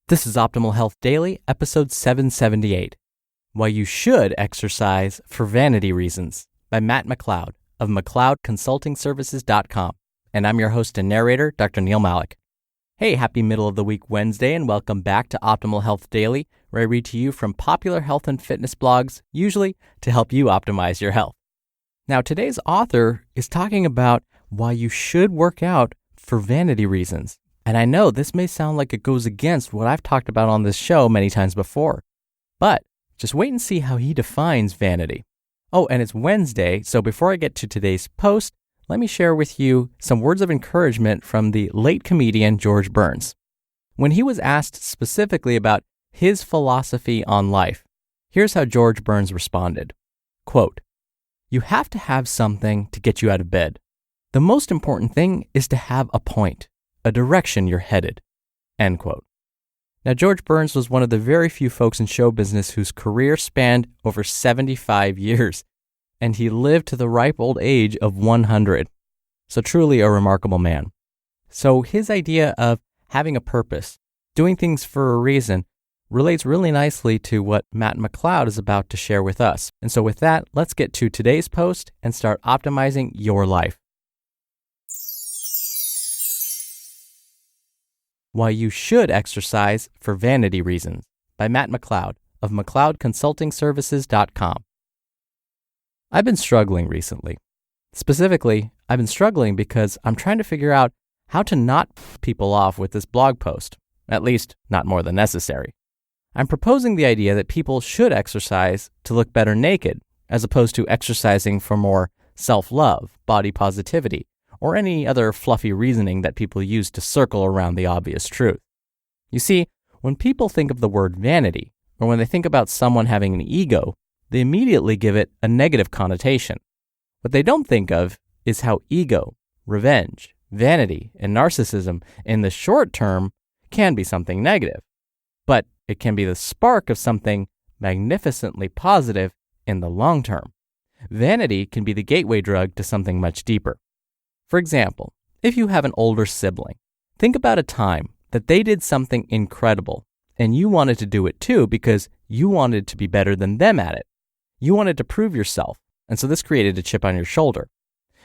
This is Optimal Health Daily, episode 778, Why You Should Exercise for Vanity Reasons, by McLeod of McLeodConsultingServices.com. And I'm your host and narrator, Dr. Neil Malik. Hey, happy middle of the week Wednesday, and welcome back to Optimal Health Daily, where I read to you from popular health and fitness blogs, usually to help you optimize your health. Now, today's author is talking about why you should work out for vanity reasons. And I know this may sound like it goes against what I've talked about on this show many times before, but just wait and see how he defines vanity. Oh, and it's Wednesday, so before I get to today's post, let me share with you some words of encouragement from the late comedian George Burns. When he was asked specifically about his philosophy on life, here's how George Burns responded. Quote, "You have to have something to get you out of bed. The most important thing is to have a point, a direction you're headed." End quote. Now, George Burns was one of the very few folks in show business whose career spanned over 75 years, and he lived to the ripe old age of 100. So truly a remarkable man. So his idea of having a purpose, doing things for a reason, relates really nicely to what Matt McLeod is about to share with us. And so with that, let's get to today's post and start optimizing your life. Why You Should Exercise for Vanity Reasons, by Matt McLeod of McLeodConsultingServices.com. I've been struggling recently. Specifically, I've been struggling because I'm trying to figure out how to not piss people off with this blog post, at least not more than necessary. I'm proposing the idea that people should exercise to look better naked, as opposed to exercising for more self-love, body positivity, or any other fluffy reasoning that people use to circle around the obvious truth. You see, when people think of the word vanity, or when they think about someone having an ego, they immediately give it a negative connotation. What they don't think of is how ego, revenge, vanity, and narcissism in the short term can be something negative, but it can be the spark of something magnificently positive in the long term. Vanity can be the gateway drug to something much deeper. For example, if you have an older sibling, think about a time that they did something incredible and you wanted to do it too because you wanted to be better than them at it. You wanted to prove yourself, and so this created a chip on your shoulder.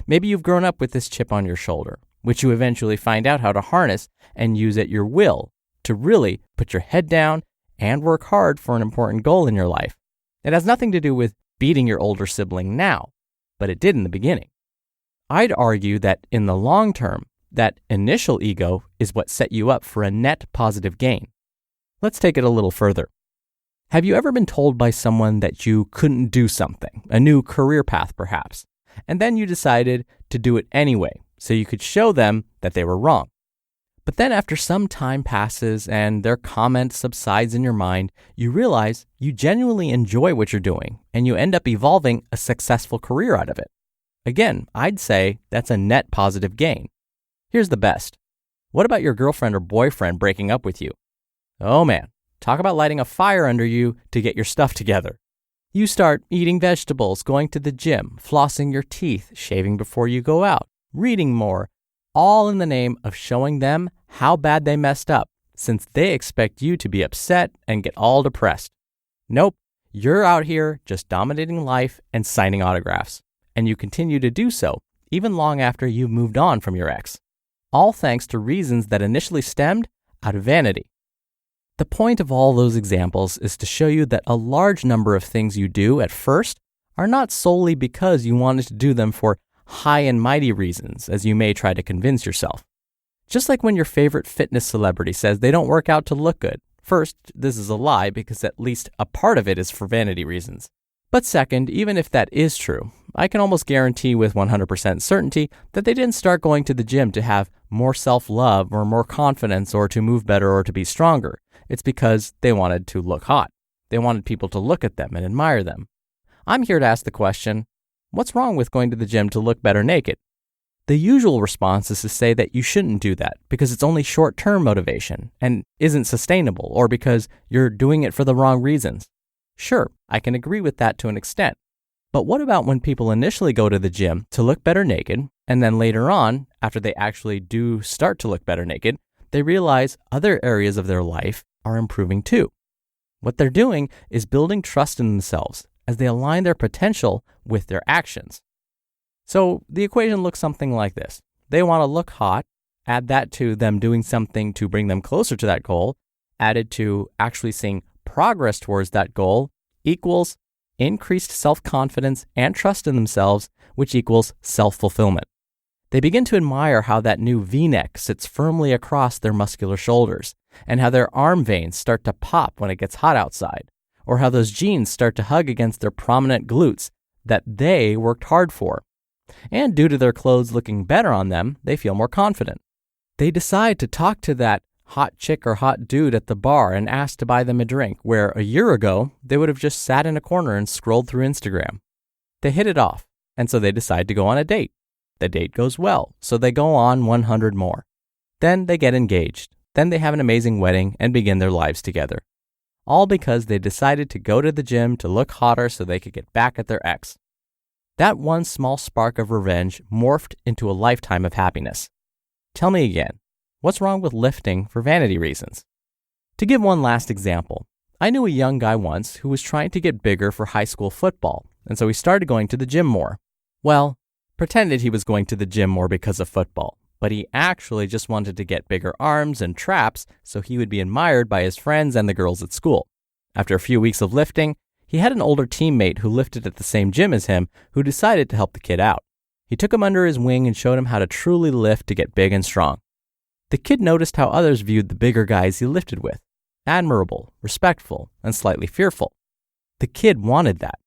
Maybe you've grown up with this chip on your shoulder, which you eventually find out how to harness and use at your will to really put your head down and work hard for an important goal in your life. It has nothing to do with beating your older sibling now, but it did in the beginning. I'd argue that in the long term, that initial ego is what set you up for a net positive gain. Let's take it a little further. Have you ever been told by someone that you couldn't do something, a new career path perhaps, and then you decided to do it anyway so you could show them that they were wrong? But then after some time passes and their comment subsides in your mind, you realize you genuinely enjoy what you're doing and you end up evolving a successful career out of it. Again, I'd say that's a net positive gain. Here's the best. What about your girlfriend or boyfriend breaking up with you? Oh man, talk about lighting a fire under you to get your stuff together. You start eating vegetables, going to the gym, flossing your teeth, shaving before you go out, reading more, all in the name of showing them how bad they messed up, since they expect you to be upset and get all depressed. Nope, you're out here just dominating life and signing autographs. And you continue to do so, even long after you've moved on from your ex. All thanks to reasons that initially stemmed out of vanity. The point of all those examples is to show you that a large number of things you do at first are not solely because you wanted to do them for high and mighty reasons, as you may try to convince yourself. Just like when your favorite fitness celebrity says they don't work out to look good. First, this is a lie because at least a part of it is for vanity reasons. But second, even if that is true, I can almost guarantee with 100% certainty that they didn't start going to the gym to have more self-love or more confidence or to move better or to be stronger. It's because they wanted to look hot. They wanted people to look at them and admire them. I'm here to ask the question, what's wrong with going to the gym to look better naked? The usual response is to say that you shouldn't do that because it's only short-term motivation and isn't sustainable, or because you're doing it for the wrong reasons. Sure, I can agree with that to an extent. But what about when people initially go to the gym to look better naked, and then later on, after they actually do start to look better naked, they realize other areas of their life are improving too. What they're doing is building trust in themselves as they align their potential with their actions. So the equation looks something like this. They want to look hot, add that to them doing something to bring them closer to that goal, added to actually seeing progress towards that goal, equals increased self-confidence and trust in themselves, which equals self-fulfillment. They begin to admire how that new V-neck sits firmly across their muscular shoulders, and how their arm veins start to pop when it gets hot outside, or how those jeans start to hug against their prominent glutes that they worked hard for. And due to their clothes looking better on them, they feel more confident. They decide to talk to that hot chick or hot dude at the bar and ask to buy them a drink, where a year ago, they would have just sat in a corner and scrolled through Instagram. They hit it off, and so they decide to go on a date. The date goes well, so they go on 100 more. Then they get engaged. Then they have an amazing wedding and begin their lives together. All because they decided to go to the gym to look hotter so they could get back at their ex. That one small spark of revenge morphed into a lifetime of happiness. Tell me again, what's wrong with lifting for vanity reasons? To give one last example, I knew a young guy once who was trying to get bigger for high school football, and so he started going to the gym more. Well, pretended he was going to the gym more because of football, but he actually just wanted to get bigger arms and traps so he would be admired by his friends and the girls at school. After a few weeks of lifting, he had an older teammate who lifted at the same gym as him who decided to help the kid out. He took him under his wing and showed him how to truly lift to get big and strong. The kid noticed how others viewed the bigger guys he lifted with. Admirable, respectful, and slightly fearful. The kid wanted that.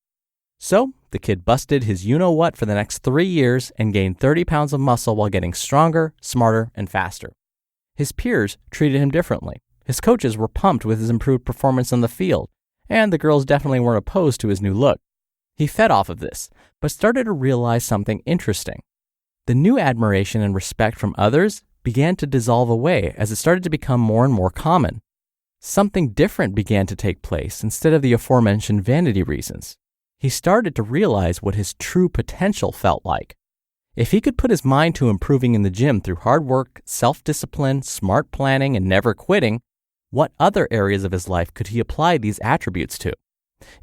So, the kid busted his you-know-what for the next 3 years and gained 30 pounds of muscle while getting stronger, smarter, and faster. His peers treated him differently. His coaches were pumped with his improved performance on the field, and the girls definitely weren't opposed to his new look. He fed off of this, but started to realize something interesting. The new admiration and respect from others began to dissolve away as it started to become more and more common. Something different began to take place instead of the aforementioned vanity reasons. He started to realize what his true potential felt like. If he could put his mind to improving in the gym through hard work, self-discipline, smart planning, and never quitting, what other areas of his life could he apply these attributes to?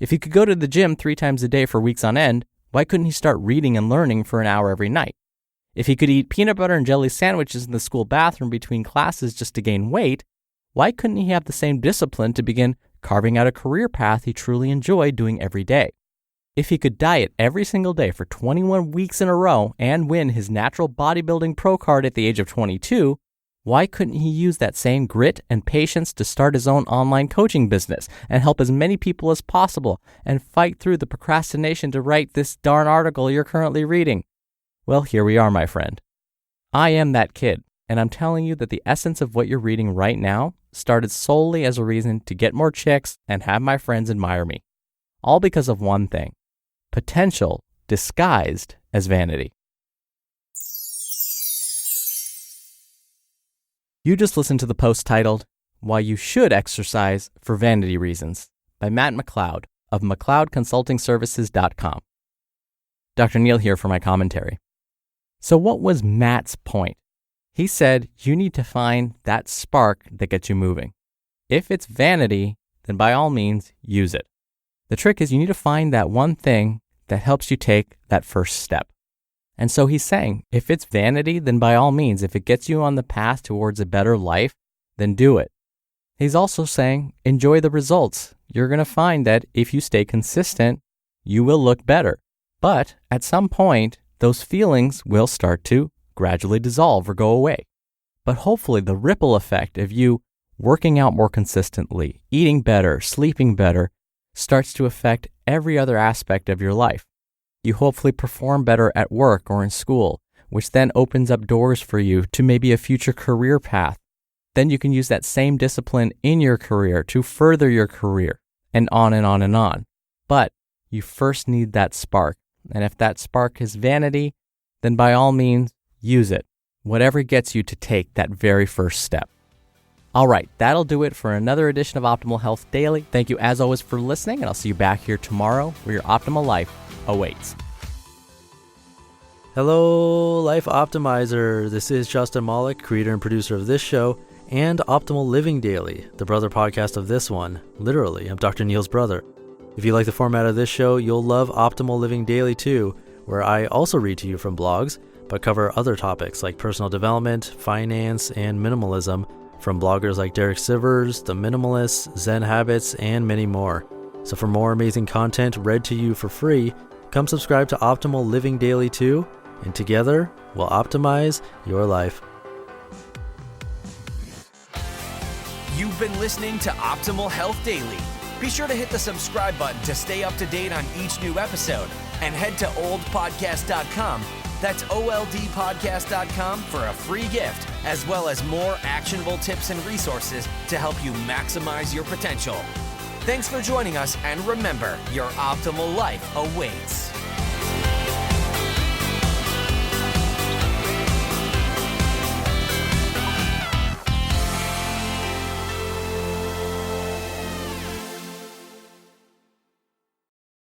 If he could go to the gym 3 times a day for weeks on end, why couldn't he start reading and learning for an hour every night? If he could eat peanut butter and jelly sandwiches in the school bathroom between classes just to gain weight, why couldn't he have the same discipline to begin carving out a career path he truly enjoyed doing every day? If he could diet every single day for 21 weeks in a row and win his natural bodybuilding pro card at the age of 22, why couldn't he use that same grit and patience to start his own online coaching business and help as many people as possible and fight through the procrastination to write this darn article you're currently reading? Well, here we are, my friend. I am that kid, and I'm telling you that the essence of what you're reading right now started solely as a reason to get more chicks and have my friends admire me. All because of one thing: potential disguised as vanity. You just listened to the post titled, Why You Should Exercise for Vanity Reasons by Matt McLeod of McLeodConsultingServices.com. Dr. Neil here for my commentary. So what was Matt's point? He said you need to find that spark that gets you moving. If it's vanity, then by all means, use it. The trick is you need to find that one thing that helps you take that first step. And so he's saying, if it's vanity, then by all means, if it gets you on the path towards a better life, then do it. He's also saying, enjoy the results. You're going to find that if you stay consistent, you will look better. But at some point, those feelings will start to gradually dissolve or go away. But hopefully the ripple effect of you working out more consistently, eating better, sleeping better, starts to affect every other aspect of your life. You hopefully perform better at work or in school, which then opens up doors for you to maybe a future career path. Then you can use that same discipline in your career to further your career, and on and on and on. But you first need that spark. And if that spark is vanity, then by all means, use it. Whatever gets you to take that very first step. All right, that'll do it for another edition of Optimal Health Daily. Thank you as always for listening, and I'll see you back here tomorrow where your optimal life awaits. Hello, Life Optimizer. This is Justin Malik, creator and producer of this show and Optimal Living Daily, the brother podcast of this one. Literally, I'm Dr. Neil's brother. If you like the format of this show, you'll love Optimal Living Daily too, where I also read to you from blogs, but cover other topics like personal development, finance, and minimalism from bloggers like Derek Sivers, The Minimalists, Zen Habits, and many more. So for more amazing content read to you for free, come subscribe to Optimal Living Daily too, and together we'll optimize your life. You've been listening to Optimal Health Daily. Be sure to hit the subscribe button to stay up to date on each new episode, and head to oldpodcast.com. That's oldpodcast.com for a free gift, as well as more actionable tips and resources to help you maximize your potential. Thanks for joining us, and remember, your optimal life awaits.